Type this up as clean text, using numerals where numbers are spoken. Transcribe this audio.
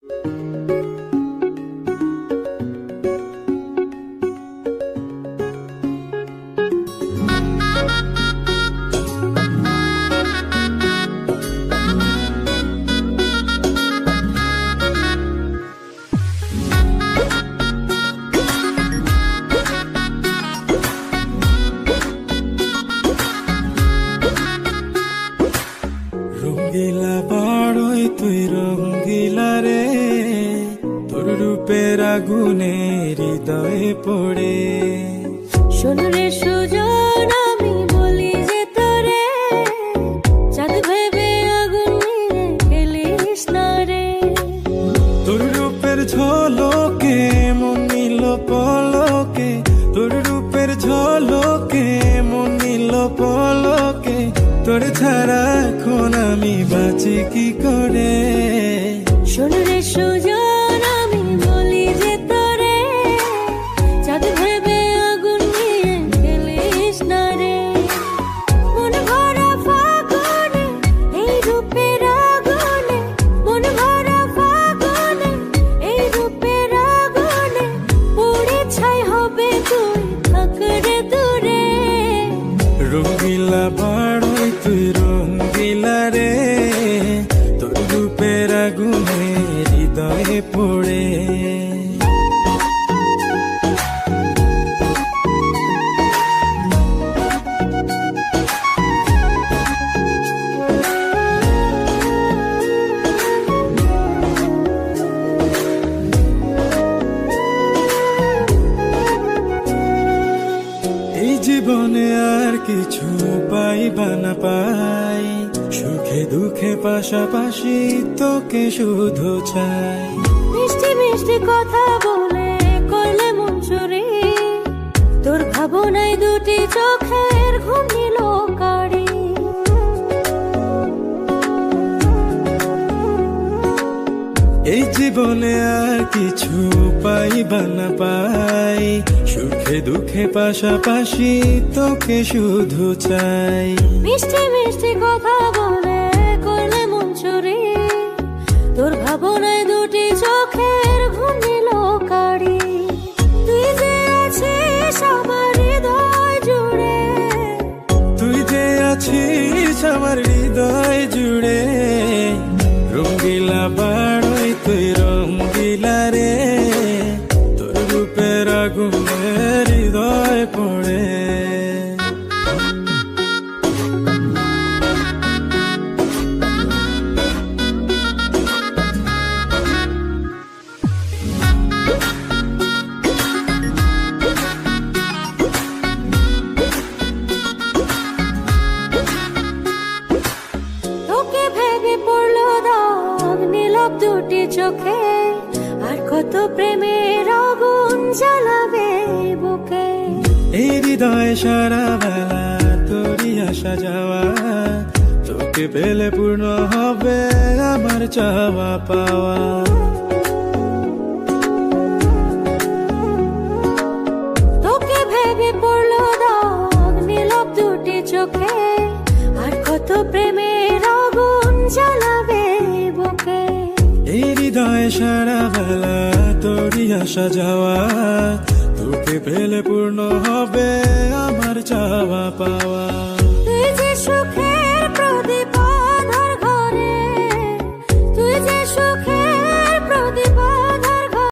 রঙ্গিলা বাড়ই তুই রঙ্গিলা রে, তোর রূপের আগুনে হৃদয়ে পড়ে। শোন রে সুজন, আমি বলি যে তোরে, চাঁদ ভেবে আগুন নিয়ে খেলিস না রে। তোর রূপের ঝলকে মন নিল পলকে, তোর রূপের ঝলকে মন নিল পলকে, তোর ছাড়া এখন আমি বাঁচি কি করে। শোন রে সুজন, আমি বলি যে তোরে, চাঁদ ভেবে আগুন নিয়ে খেলিস না রে। মন ভরা ফাগুনে এই রূপের আগুনে, মন ভরা ফাগুনে এই রূপের আগুনে, পুড়ে ছাই হবে তুই থাক রে দূরে। রঙ্গিলা বাড়ই তুই রঙ্গিলা রে, তোর রূপের আগুনে হৃদয়ে পড়ে। এই জীবনে আর কিছু পাইবা না পাই, সুখে দুঃখে পাশাপাশি তোকে শুধু চাই। মিষ্টি মিষ্টি কথা বলে করলে মন চুরি, তোর ভাবনায় দুটি চোখের ঘুম নিল কারি। এই জীবনে আর কিছু পাইবা না পাই, সুখে দুঃখে পাশাপাশি তোকে শুধু চাই। মিষ্টি মিষ্টি কথা বলে করলে মন চুরি, তোর ভাবনায় দুটি চোখের ঘুম নিল কারি। তুই যে আছিস আমার হৃদয় জুড়ে, তুই যে আছিস আমার হৃদয় জুড়ে। রঙ্গিলা বাড়ই তুই রঙ্গিলা রে, তোর রূপের আগুনে হৃদয় পড়ে। তোকে ভেবে পড়লো দাগ নীলব দুটি চোখে, আর কত প্রেমের আগুন জ্বালাবে বুকে। এই হৃদয় সারা বেলা তোরই আসা যাওয়া, তোকে পেলে পূর্ণ হবে আমার চাওয়া পাওয়া। তোকে ভেবে পড়লো দাগ নীলব দুটি চোখে, আর কত প্রেমের আগুন জ্বালাবে বুকে। এই হৃদয় সারা বেলা তোরই আসা যাওয়া, তোকে পেলে পূর্ণ হবে আমার চাওয়া পাওয়া। তুই যে সুখে